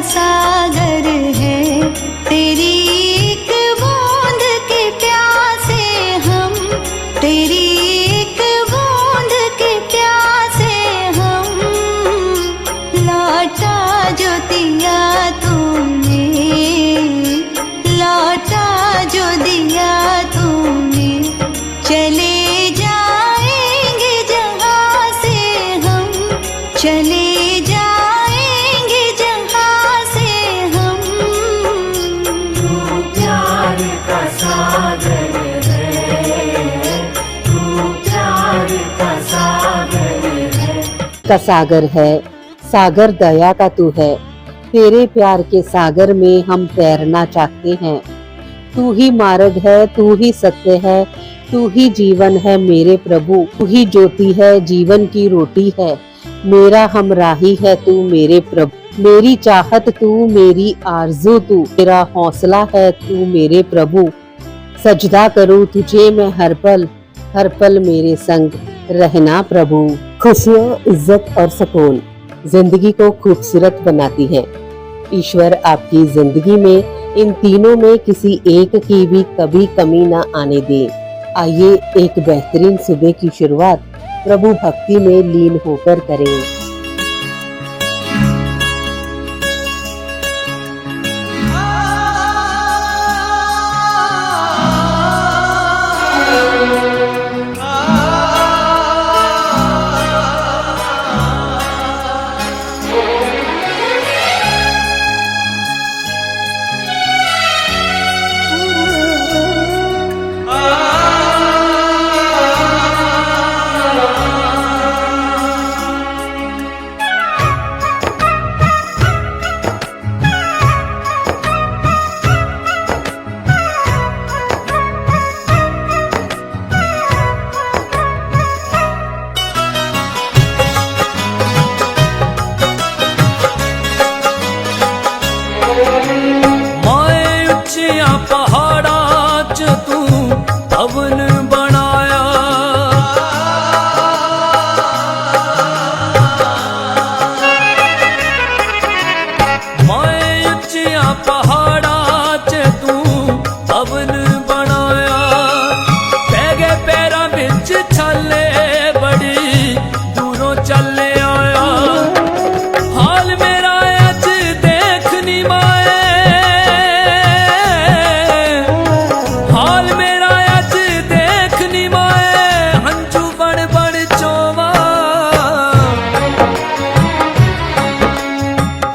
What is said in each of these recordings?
सागर है, तेरी एक बूंद के प्यासे हम, तेरी एक बूंद के प्यासे हम। लौटा जो दिया तूने, लौटा जो दिया तूने, चले जाएंगे जहाँ से हम, चले जाएंगे जहाँ से हम। तू प्यार का सागर है, तू प्यार का सागर है। का सागर है, सागर दया का तू है। तेरे प्यार के सागर में हम तैरना चाहते हैं। तू ही मार्ग है, तू ही सत्य है, तू ही जीवन है मेरे प्रभु। तू ही ज्योति है, जीवन की रोटी है, मेरा हमराही है तू मेरे प्रभु। मेरी चाहत तू, मेरी आरज़ू तू, मेरा हौसला है तू मेरे प्रभु। सजदा करूँ तुझे मैं हर पल मेरे संग रहना प्रभु। खुशियाँ, इज्जत और सुकून जिंदगी को खूबसूरत बनाती है। ईश्वर आपकी जिंदगी में इन तीनों में किसी एक की भी कभी कमी ना आने दे। आइए एक बेहतरीन सुबह की शुरुआत प्रभु भक्ति में लीन होकर करें। पहाड़ा च तू भवन बनाया, मैं उच्चिया पहाड़ा च तू भवन बनाया। पैगे पैरा बिच छाले बड़ी दूरों चले आया। हाल मेरा अज देखनी माए, हाल मेरा अज देखनी माए, हंझू बड़ बड़ चोवा।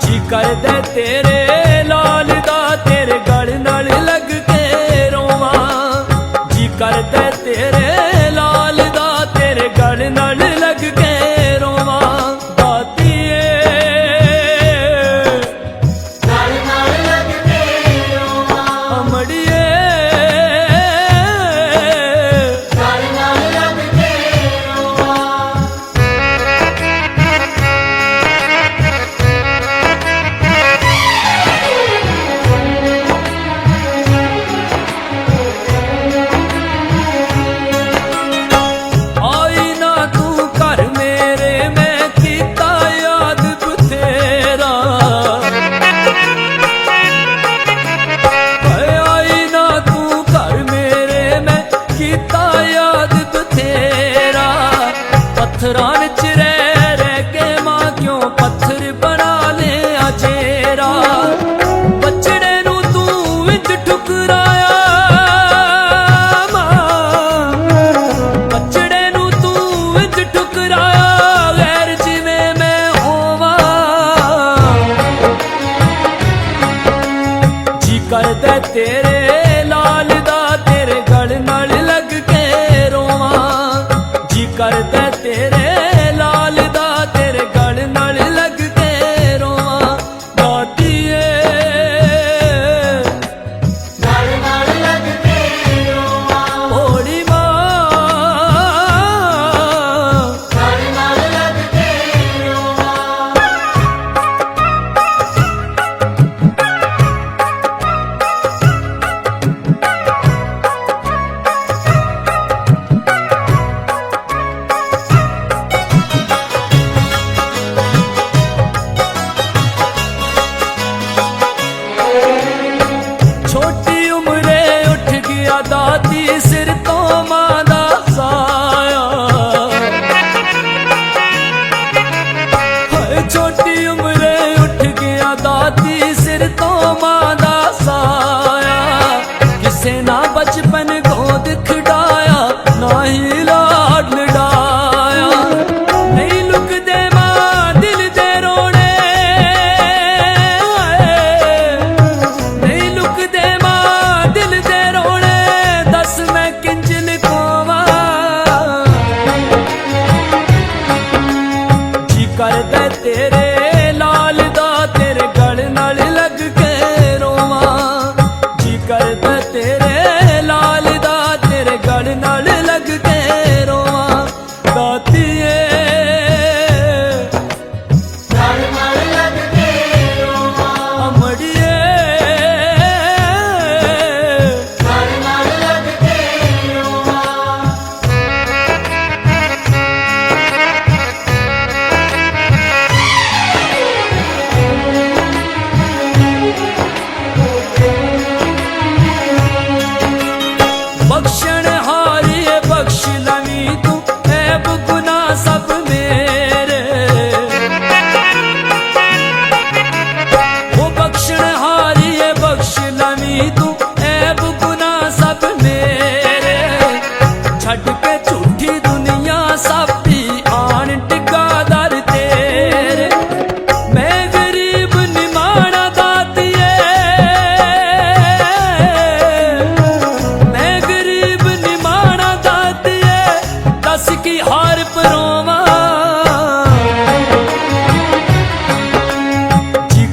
जी कर दे तेरे लाल दा तेरे गल नाल लग के रोवा। जी कर दे तेरे लाल दा तेरे गल नाल लग के रोवा। दातिए गल नाल लग के रोवां, अमड़िए गल नाल लग के रोवां।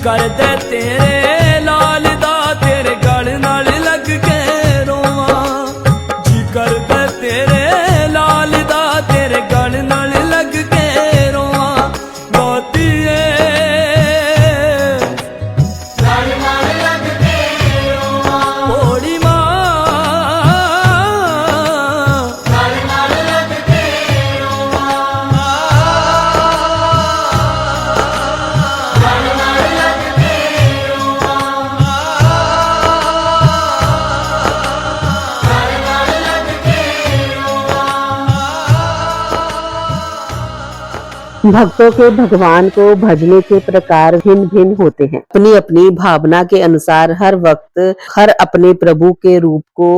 करदा तेरे लाल दा तेरे गल नाल लग के रोवां जी करदा तेरे लाल दा तेरे गल नाल लग के रोवां गोतीए गल नाल लग के रोवां ओड़ी मां गल नाल लग के रोवां गल नाल लग के रोवां गल नाल लग के रोवां। भक्तों के भगवान को भजने के प्रकार भिन्न भिन्न होते हैं। अपनी अपनी भावना के अनुसार हर वक्त हर अपने प्रभु के रूप को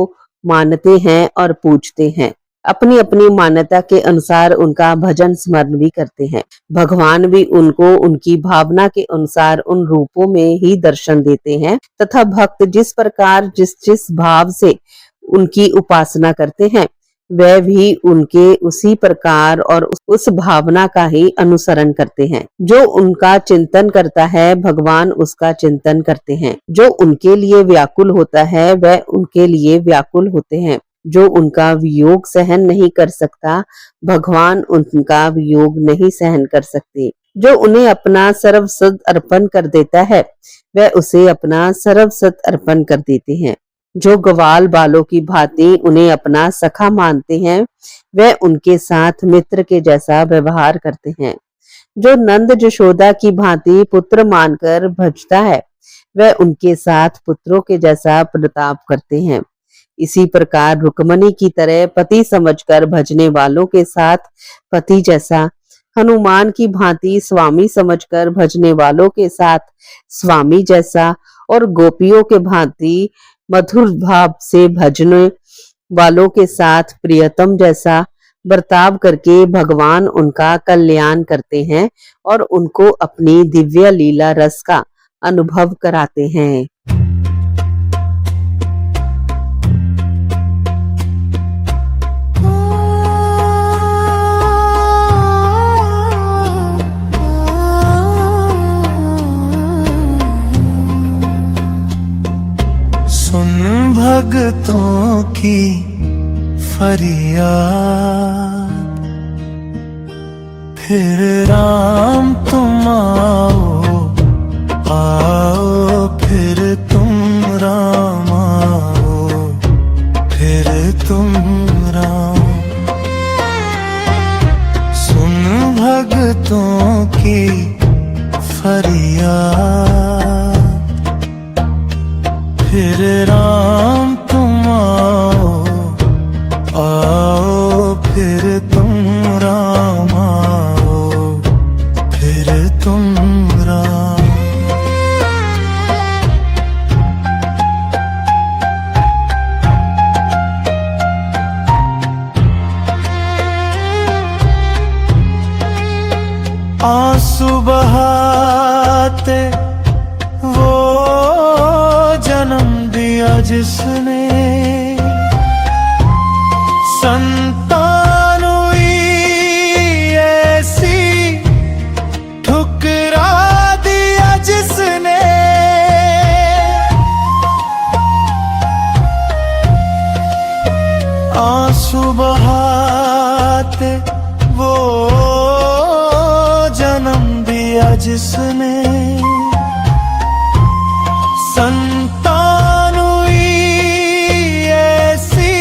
मानते हैं और पूजते हैं। अपनी अपनी मान्यता के अनुसार उनका भजन स्मरण भी करते हैं। भगवान भी उनको उनकी भावना के अनुसार उन रूपों में ही दर्शन देते हैं तथा भक्त जिस प्रकार जिस जिस भाव से उनकी उपासना करते हैं वह भी उनके उसी प्रकार और उस भावना का ही अनुसरण करते हैं। जो उनका चिंतन करता है भगवान उसका चिंतन करते हैं। जो उनके लिए व्याकुल होता है वह उनके लिए व्याकुल होते हैं। जो उनका वियोग सहन नहीं कर सकता भगवान उनका वियोग नहीं सहन कर सकते। जो उन्हें अपना सर्वसद अर्पण कर देता है वह उसे अपना सर्वसद अर्पण कर देते हैं। जो ग्वाल बालों की भांति उन्हें अपना सखा मानते हैं वह उनके साथ मित्र के जैसा व्यवहार करते हैं। जो नंद यशोदा की भांति पुत्र मानकर भजता है वह उनके साथ पुत्रों के जैसा प्रताप करते हैं। इसी प्रकार रुक्मणी की तरह पति समझकर भजने वालों के साथ पति जैसा, हनुमान की भांति स्वामी समझकर भजने वालों के साथ स्वामी जैसा और गोपियों के भांति मधुर भाव से भजने वालों के साथ प्रियतम जैसा बर्ताव करके भगवान उनका कल्याण करते हैं और उनको अपनी दिव्य लीला रस का अनुभव कराते हैं। सुन भगतों की फरियाद फिर राम तुम आओ आओ फिर तुम राम आओ फिर तुम राम। सुन भगतों की फरियाद फिर राम तुम आओ आओ फिर तुम राम आओ फिर तुम राम। आंसू बहाते वो जन्म दिया जिसने संतान हुई ऐसी ठुकरा दिया जिसने। आंसू बहाते वो जन्म दिया जिसने संतान हुई ऐसी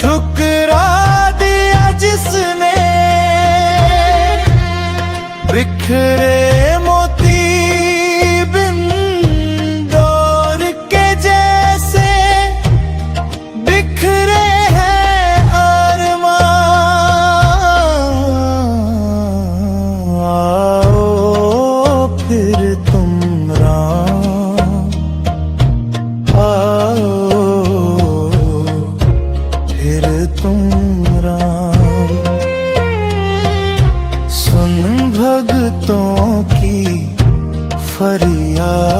ठुकरा दिया जिसने। बिखरे मोती बिन डोर के जैसे बिखरे हैं अरमान। आओ फिर तुम राम आओ फिर तुम राम। सुन भगतों की फरियाद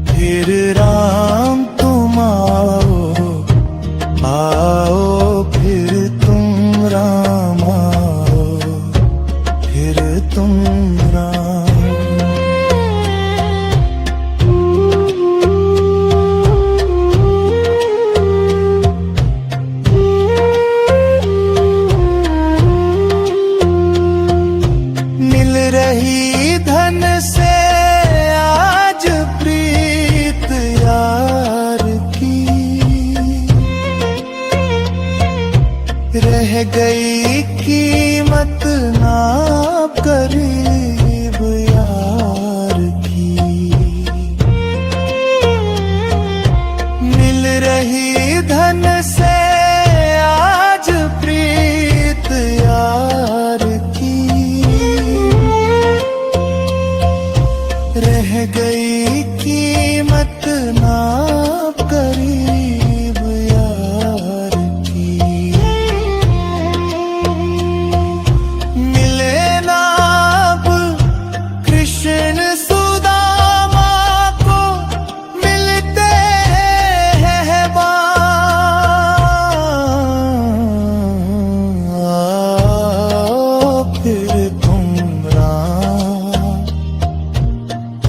फिर राम तुम आओ आओ फिर तुम राम आओ फिर तुम धन से आज प्रीत यार की, रह गई कीमत ना करीब यार की। मिल रही धन से आज प्रीत यार की, रह गई कीमत ना करीब यार की। मिले ना अब कृष्ण सुदामा को, मिलते हैं आओ फिर तुम राम,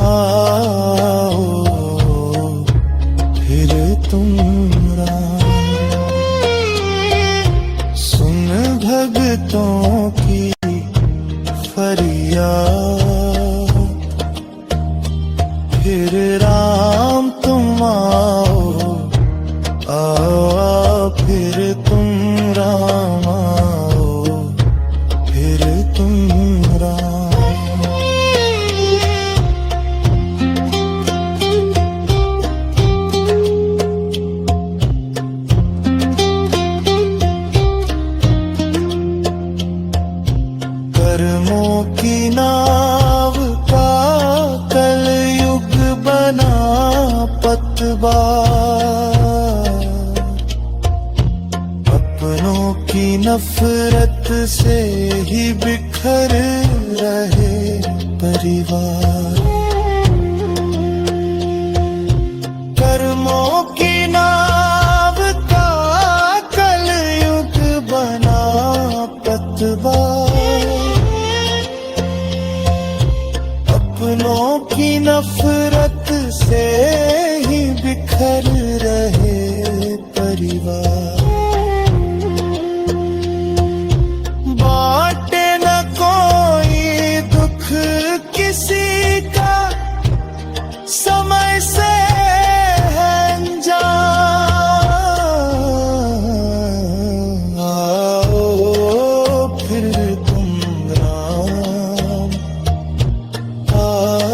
आओ फिर तुम राम। सुन भगतों की फरियाद, फिर राम तुम आओ, आओ फिर तुम राम, आओ फिर तुम राम। कर्मों की नाव का कलयुग बना पतवार, अपनों की नफरत से ही बिखर रहे परिवार। कर्मों की नाव का कलयुग बना पतवार, अपनों की नफरत से ही बिखर रहे परिवार। बांटे न कोई दुख किसी का, समय से है अनजान। आओ फिर तुम राम, आओ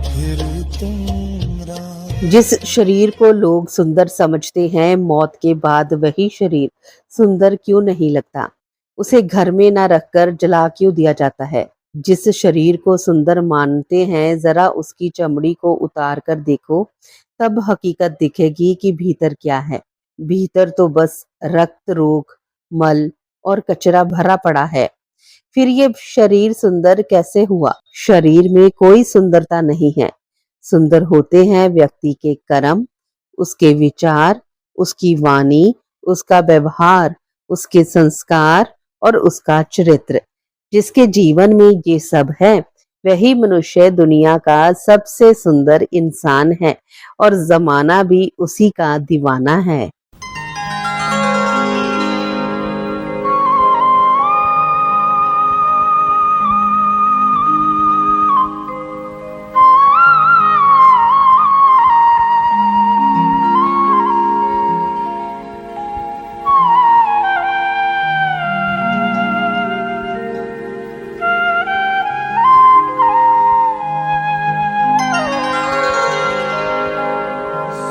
फिर तुम राम। जिस शरीर को लोग सुंदर समझते हैं, मौत के बाद वही शरीर सुंदर क्यों नहीं लगता? उसे घर में ना रखकर जला क्यों दिया जाता है? जिस शरीर को सुंदर मानते हैं, जरा उसकी चमड़ी को उतार कर देखो, तब हकीकत दिखेगी कि भीतर क्या है। भीतर तो बस रक्त, रोग, मल और कचरा भरा पड़ा है। फिर ये शरीर सुंदर कैसे हुआ? शरीर में कोई सुंदरता नहीं है। सुंदर होते हैं व्यक्ति के कर्म, उसके विचार, उसकी वाणी, उसका व्यवहार, उसके संस्कार और उसका चरित्र। जिसके जीवन में ये सब है, वही मनुष्य दुनिया का सबसे सुंदर इंसान है और जमाना भी उसी का दीवाना है।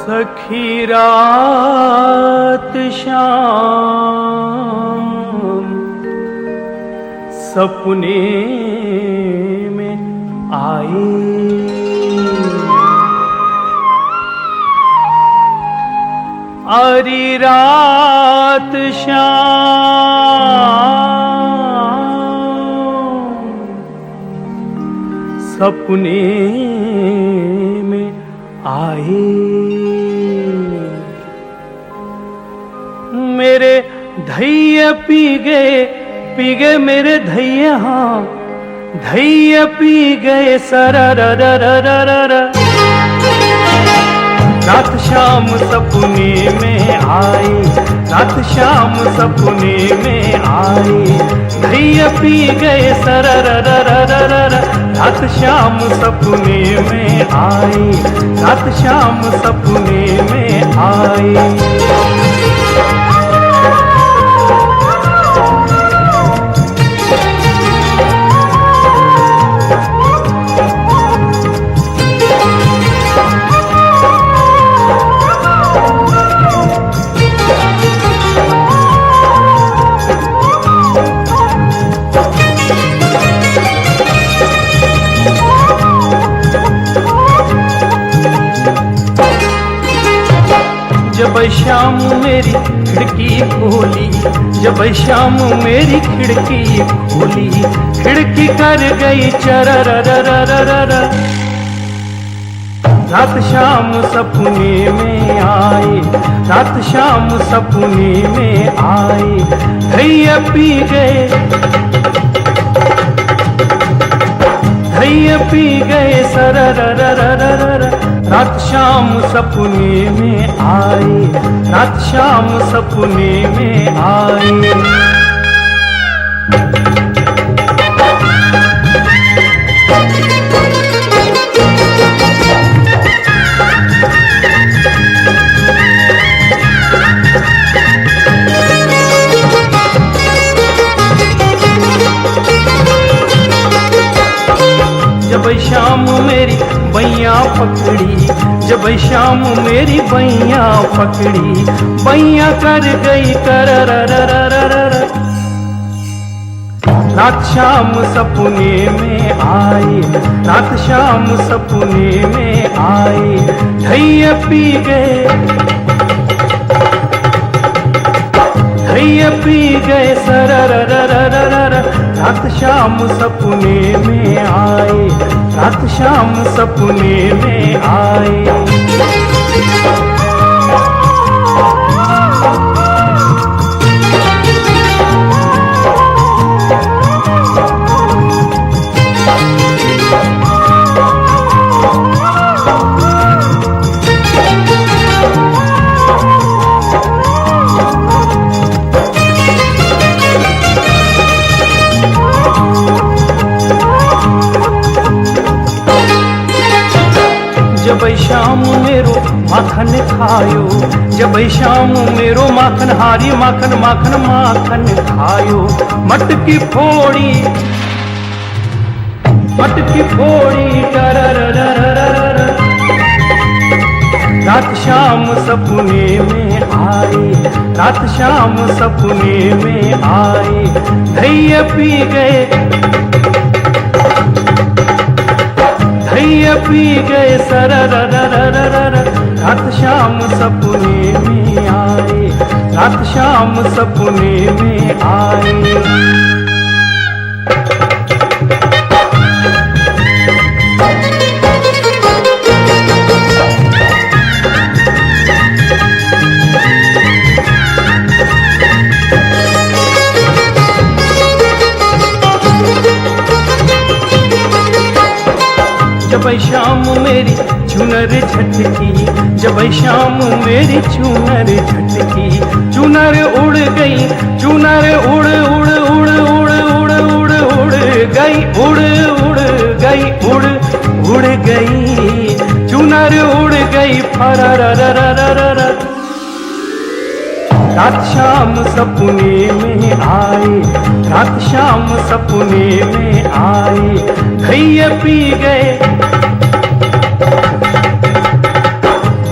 सखी रात शाम सपने में आए, आरी रात शाम सपने में आए। मेरे धैया पी गए मेरे धैया, हाँ धैया पी गए सररररररर। रात शाम सपने में आए, रात शाम सपने में आए, भैया पी गए सररररररर। रात शाम सपने में आए, रात शाम सपने में आए। जब शाम मेरी खिड़की खोली, जब शाम मेरी खिड़की खोली, खिड़की कर गई चररररररर। रात शाम सपने में आए, रात शाम सपने में आए, भैया पी गए, भैया पी गए सररररररर। रात शाम सपने में आए, रात शाम सपने में आए। जब शाम मेरी बैया पकड़ी, जब शाम मेरी बैया पकड़ी, बैया कर गई कररररररर। रात शाम सपने में आए, रात शाम सपने में आए, भैया पी गए, भैया पी गए सररररररर। रात शाम सपने में आए, रात शाम सपने में आए। जब शाम मेरो माखन खायो, जब शाम मेरो माखन हारी, माखन माखन माखन खायो। मटकी फोड़ी, मटकी फोड़ी टररररररर। रात शाम सपने में आए, रात शाम सपने में आए, भैया पी गए, भैया पी गए सररररररर। रात शाम सपने में आए, रात शाम सपने में आए। जब शाम मेरी चुनर झटकी, जब शाम मेरी चुनर झटकी, चुनर उड़ गई, चुनर उड़ उड़ उड़ उड़ उड़ उड़ उड़ गई, उड़ उड़ गई, उड़ उड़ गई, चुनर उड़ गई फररररररर। रात शाम सपने में आए, रात शाम सपने में आए, भैया पी गए,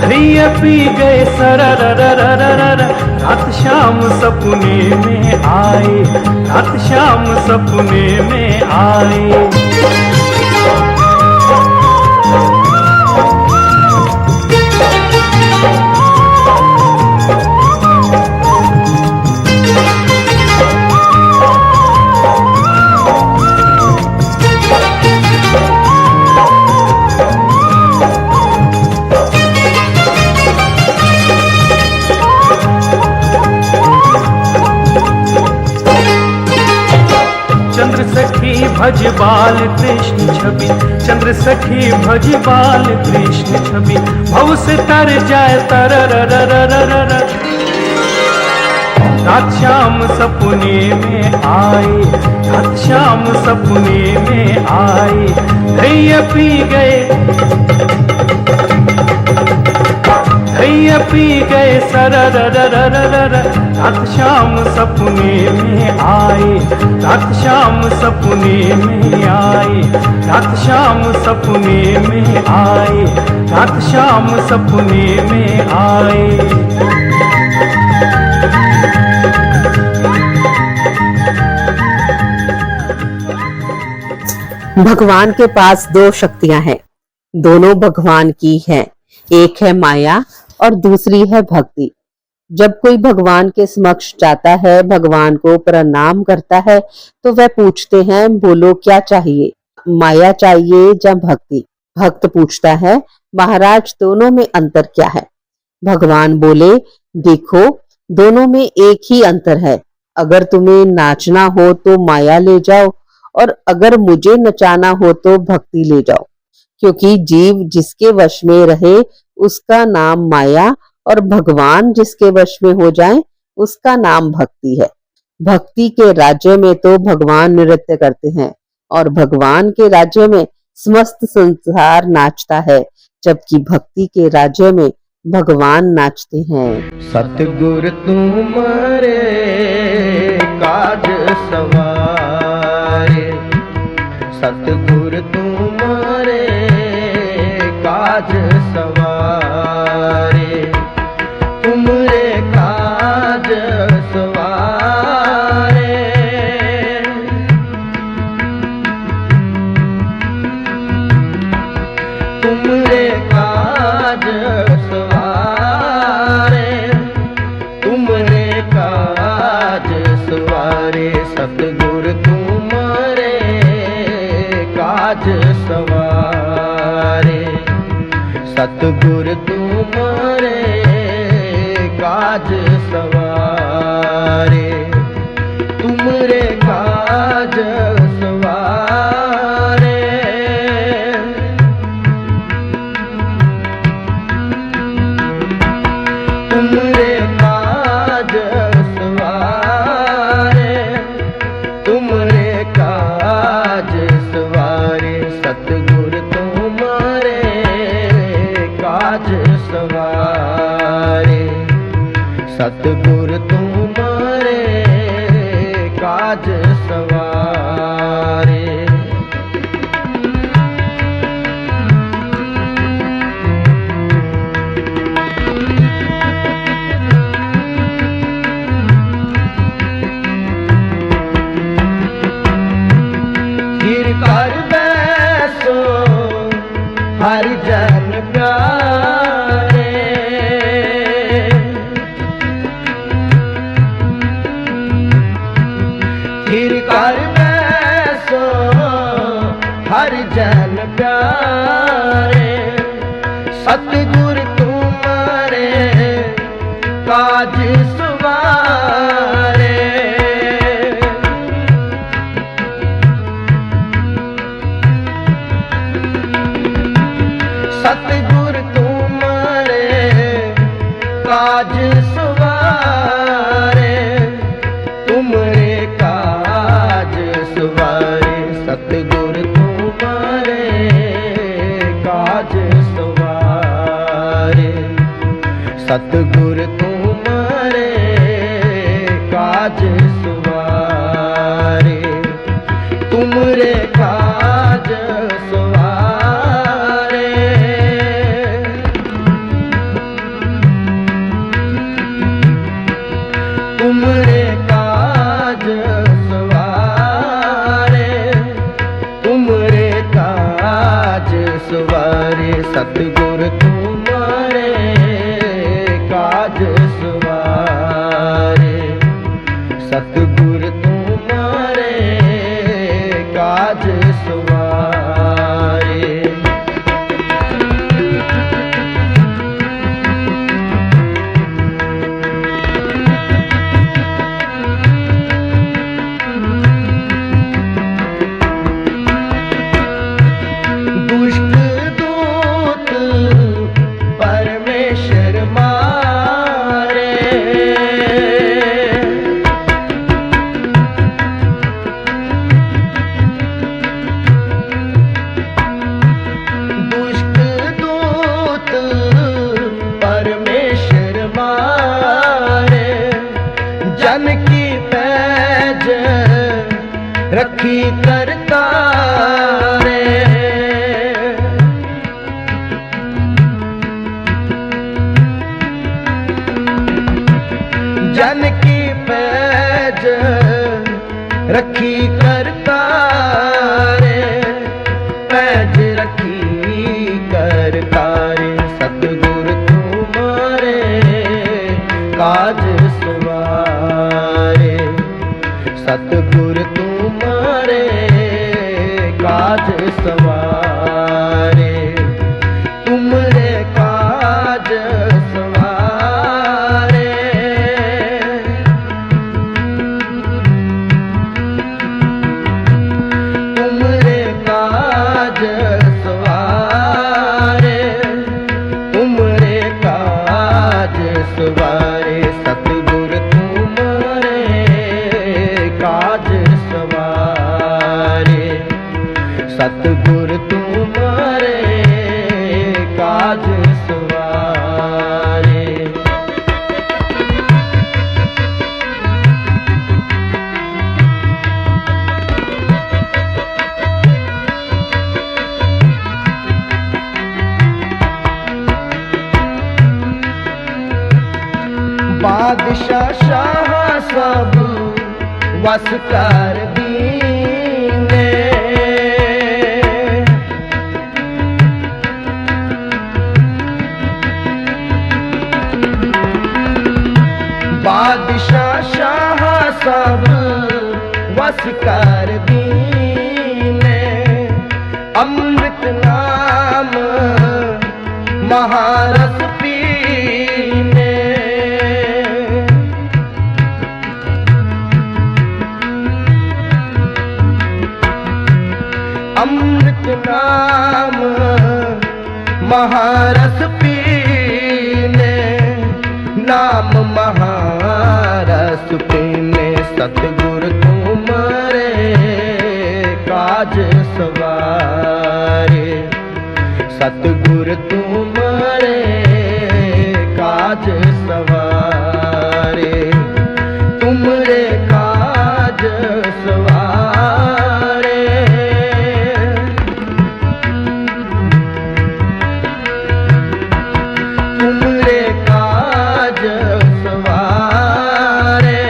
भैया पी गए सररररररर। रात शाम सपने में आए, रात शाम सपने में आए। सखी भज बाल कृष्ण छवि, चंद्र सखी भज बाल कृष्ण छवि, भव से तर जाए तर रात श्याम सपने में आए, रात श्याम सपने में आए, धैर्य पी गए धैर्य पी गए सरर रात श्याम सपने में आए, रात श्याम सपने में आए, रात श्याम सपने में आए, रात श्याम सपने में आए। भगवान के पास दो शक्तियां हैं, दोनों भगवान की हैं। एक है माया और दूसरी है भक्ति। जब कोई भगवान के समक्ष जाता है, भगवान को प्रणाम करता है, तो वह पूछते हैं, बोलो क्या चाहिए, माया चाहिए या भक्ति? भक्त पूछता है, महाराज दोनों में अंतर क्या है? भगवान बोले, देखो दोनों में एक ही अंतर है। अगर तुम्हें नाचना हो तो माया ले जाओ, और अगर मुझे नचाना हो तो भक्ति ले जाओ। क्योंकि जीव जिसके वश में रहे उसका नाम माया, और भगवान जिसके वश में हो जाए उसका नाम भक्ति है। भक्ति के राज्य में तो भगवान नृत्य करते हैं, और भगवान के राज्य में समस्त संसार नाचता है, जबकि भक्ति के राज्य में भगवान नाचते हैं। सतगुर तुम्हारे काज सवारे, सतगुर तुम्हारे काज सवारे, तुमरे काज सवारे, तुमरे काज सवारे, तुमरे काज सवारे, सतगुर तुम्हारे काज सवारे, सतगुर तुम्हारे काज सवारे, तुमरे काज सवारे, तुमरे काज सवारे, तुमरे काज सवारे, सतगुर तुम्हारे काज सवारे, सतगुर तुम्हारे काज सवारे। गिर कर बैसो हरि जन प्यारे, गिर कर बैसो हरि जन प्यारे, सतगुर तुम्हारे काज सवारे, सतगुर तुम्हारे काज सवारे, तुमरे काज सवारे, सतगुर तुम्हारे काज सवारे, सतगुर तुम्हारे काज सवारे, तुमरे काज सवारे, तुमरे काज सवारे, तुमरे काज सवारे, सतगुर तुम्हारे काज सवारे, सतगुर तुम्हारे काज सवारे। रखी करता रे। जन की पैज रखी करता रे, पैज रखी करता रे। सतगुर तुम्हारे काज सवारे, सतगुर तुम्हारे काज सवारे, तुमरे काज सवारे। तुमरे काज सवारे, तुमरे काज सवारे। सतगुर तुम्हारे काज सवारे, सतगुर तुम्हारे काज सवारे। बादशाह शाह सब वस कर दीने, बादशाह शाह सब वस कर दीने। अमृत नाम महारस पीने, अमृत नाम महारस पीने, नाम महारस पीने। सतगुर तुम्हारे काज सवारे, सतगुर तुम्हारे काज सवारे, तुमरे काज सवारे। तुमरे काज सवारे,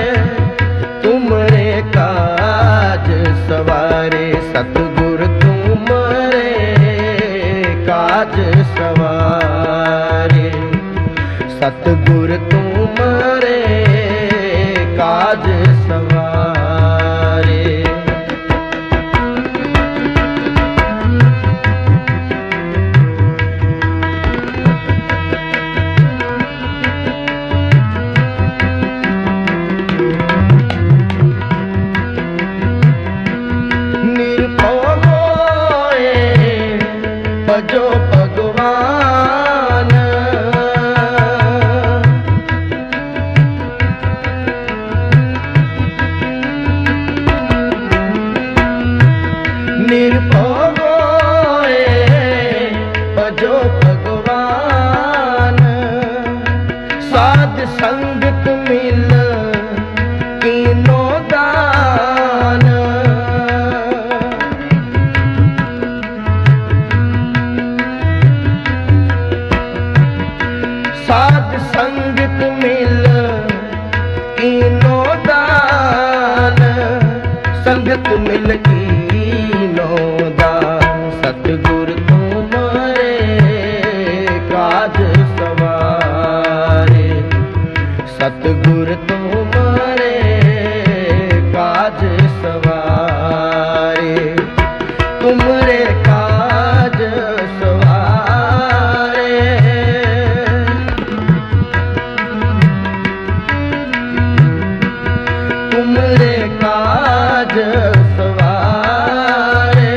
तुमरे काज सवारे। सतगुर तुम्हारे काज सवारे, सतगुर तुम्हारे काज सवारे। निरभव होए भजो भगवान, निरभव होए भजो भगवान। साध संगत मिल कीनो दान, साध संगत मिल कीनो दान, संगत मिल कीनो दान। सतगुर तुम्हारे काज सवारे, सतगुर तुम्हारे काज सवारे, तुमरे काज सवारे। तुमरे काज सवारे,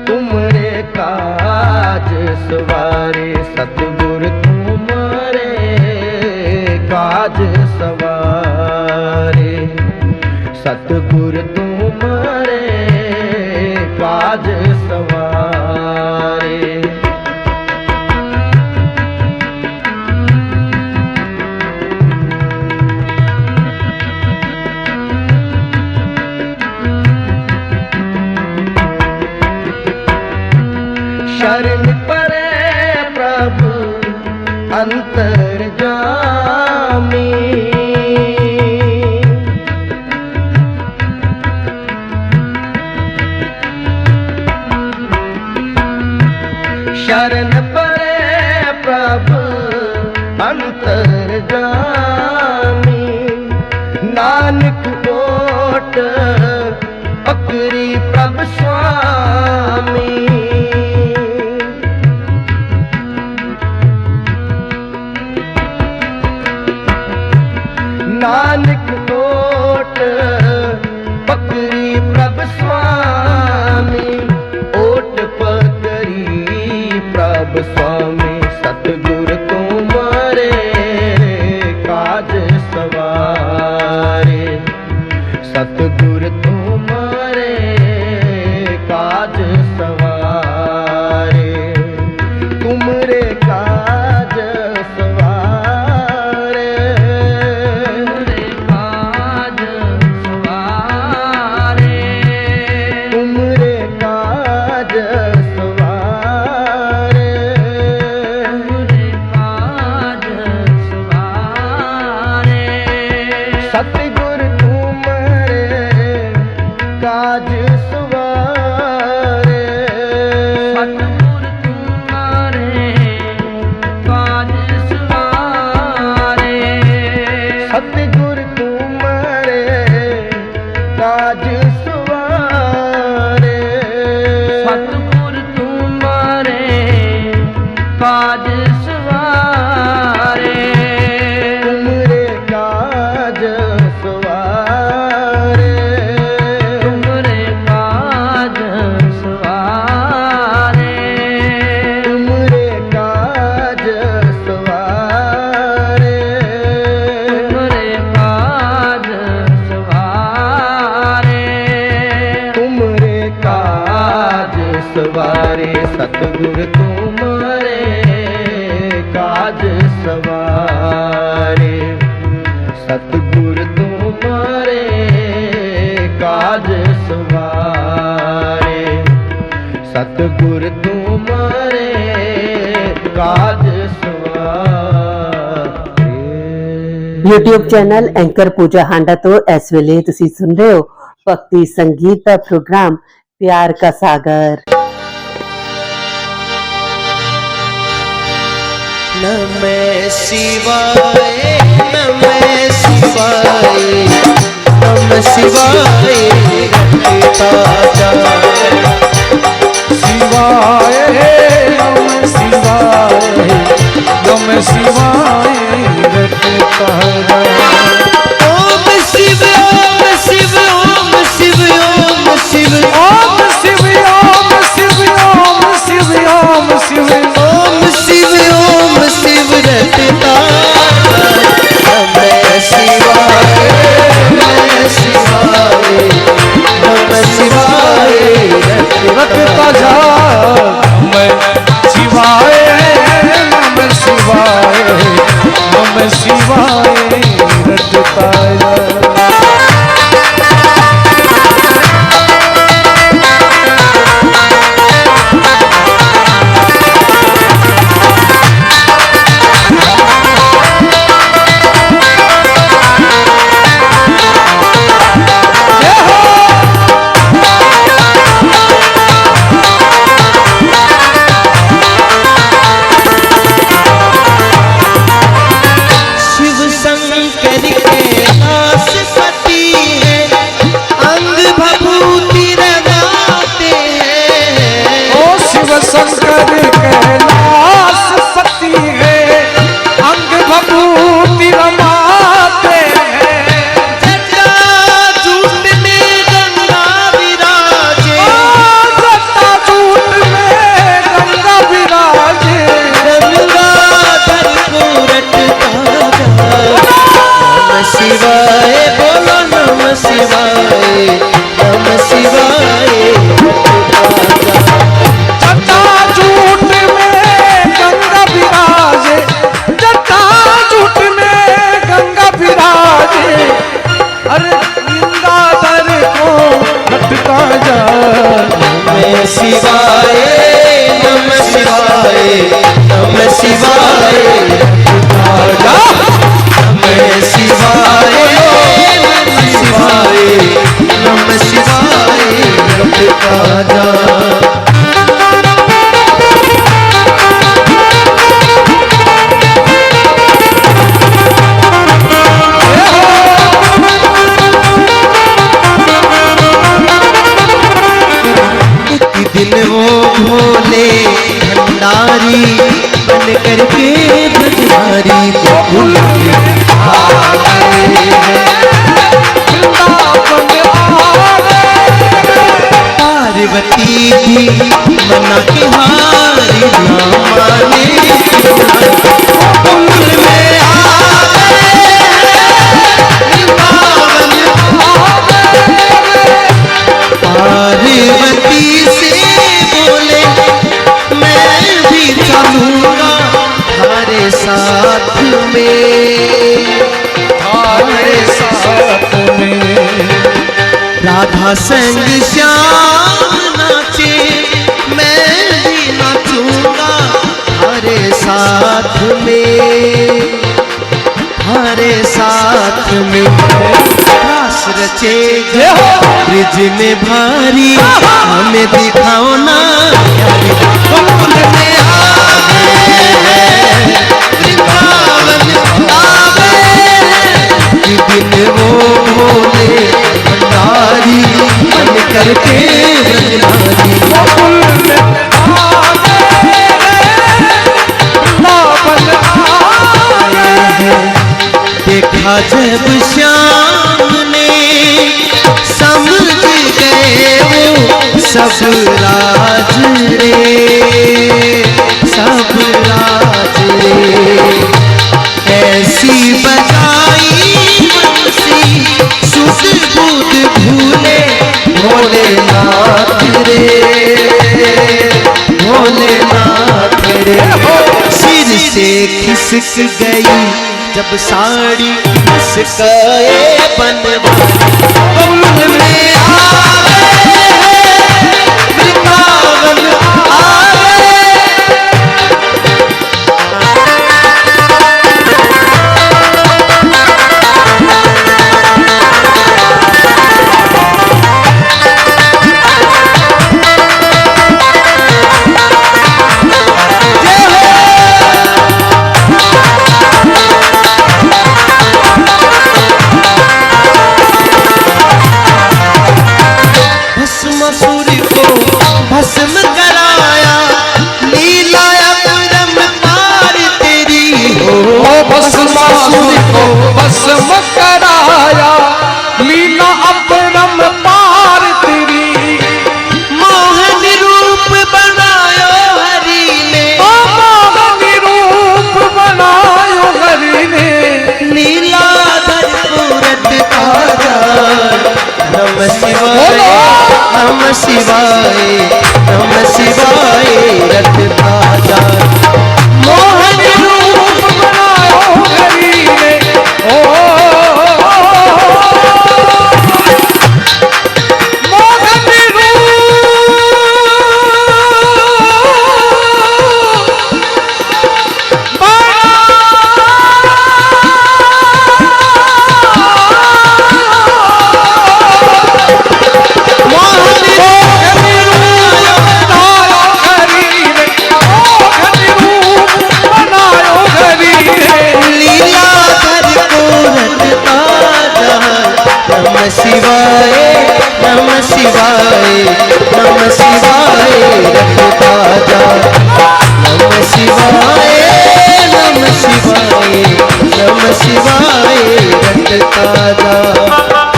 तुमरे काज सवारे। सतगुर तुम्हारे काज सवारे, सतगुर तुम्हारे काज सवारे। शरण परे प्रभु अंतर्जामी। शरण परे प्रभु अंतर्जामी। नानक ओट पकड़ी प्रभु स्वामी। नानक ओट पकड़ी प्रभु स्वामी। ओट पकड़ी प्रभु स्वामी। सतगुर तुम्हारे काज सवारे। सतगुर तुम्हारे काज सवारे। तुमरे काज सवारे। तुमरे काज सवारे। सतगुर तुमरे काज सवारे। सतगुर तुमरे काज सवारे। सतगुर तुम्हारे काज सवारे। तुमरे काज सवारे। तुमरे काज सवारे। तुमरे काज सवारे। तुमरे काज सवारे। तुमरे काज सवारे। सतगुर तुम्हारे काज सवारे। सतगुर तुम्हारे काज सवारे। सतगुर तुम्हारे काज सवारे। YouTube ਚੈਨਲ ਐਂਕਰ ਪੂਜਾ ਹਾਂਡਾ ਤੋਂ ਇਸ ਵੇਲੇ ਤੁਸੀਂ ਸੁਣ ਰਹੇ ਹੋ ਭਗਤੀ ਸੰਗੀਤ ਦਾ ਪ੍ਰੋਗਰਾਮ प्यार का सागर। नमः शिवाय नमः शिवाय नमः शिवाय रटता जा। शिवाय नमः शिवाय नमः शिवाय रटता जा। ओम शिव ओम शिव ओम शिव ओम शिव ओम शिव ओम शिव ओम शिव ओम शिव ओम शिव ओम शिव रटता जा। नमः शिवाय नमः शिवाय नमः शिवाय रटता जा। नमः शिवाय नमः शिवाय नमः शिवाय रटता जा। शिवाय नमः शिवाय नमः शिवाय नमः शिवाय नमः शिवाय नमः शिवाय राजा। दिन वो भोले भंडारी बन करके भंडारी गोकुल में आ गए हैं। पार्वती भी मना के हारी ना माने गोकुल में आ गए वृंदावन पार्वती से बोले मैं भी चलूंगा तुम्हारे साथ में राधा संग श्याम नाचे मैं भी नाचूंगा तुम्हारे साथ में रास रचे ब्रिज में भारी हमें दिखाओ ना गोकुल में आ गए वृंदावन आ गए दिन वो भोले भंडारी बन करके ब्रजधारी गोकुल में आ गए वृंदावन आए हैं। देखा जब श्याम ने समझ गए वो सब राज रे ऐसी बजाई बंसी सुध बुध भूले भोलेनाथ रे सिर से खिसक गई जब साड़ी खिसकाए बनवारी में आ गए वृंदावन आ भस्म कराया लीलाया परम पार तेरी हो भस्मासुर को भस्म कराया लीला अपरम पार तेरी मोहन रूप बनायो हरि ने मोहन रूप बनायो हरि ने लीलाधर पूरत ताजा नमः शिवाय नमः शिवाय नमः शिवाय रत ताजा मोहन रूप बनायो हरि ने ओ मोहन शिवाय नमः शिवाय नमः शिवाय रत ताजा नमः शिवाय नमः शिवाय नमः शिवाय रत ताजा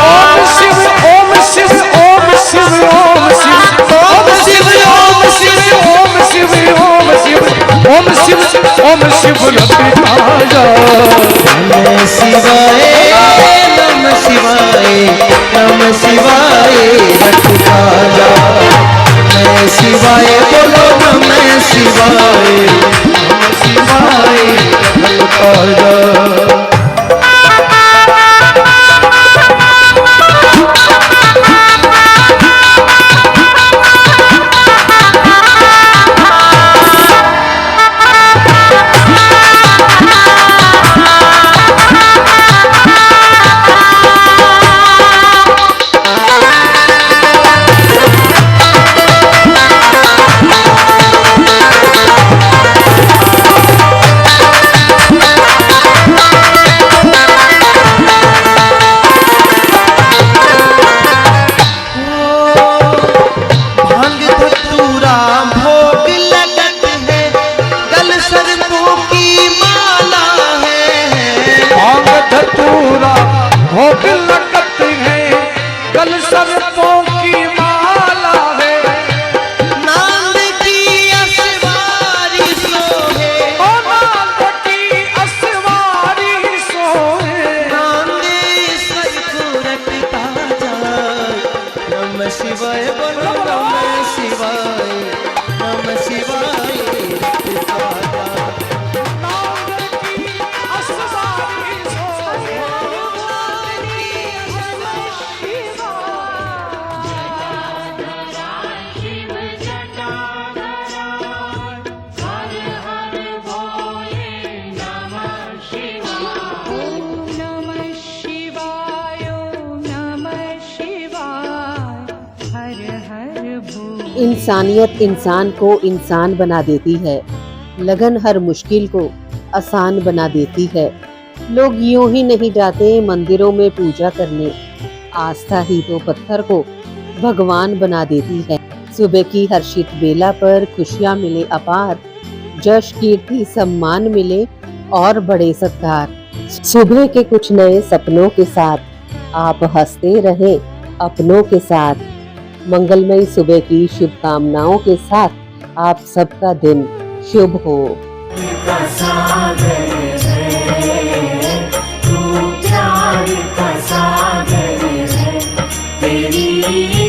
ओम शिव ओम शिव ओम शिव ओम शिव ओम शिव ओम शिव ओम शिव ओम शिव ओम शिव ओम शिव लपे ताजा नमः शिवाय नमः शिवाय नमः शिवाय रत ताजा नमः शिवाय बोलो नमः शिवाय नमः शिवाय रत ताजा इंसानियत इंसान को इंसान बना देती है, लगन हर मुश्किल को आसान बना देती है। लोग यूं ही नहीं जाते मंदिरों में पूजा करने, आस्था ही तो पत्थर को भगवान बना देती है। सुबह की हर्षित बेला पर खुशियां मिले अपार, जश कीर्ति सम्मान मिले और बड़े सत्कार। सुबह के कुछ नए सपनों के साथ आप हंसते रहे अपनों के साथ। मंगलमयी सुबह की शुभकामनाओं के साथ आप सबका दिन शुभ हो। का सागर है तू प्यार का सागर है तेरी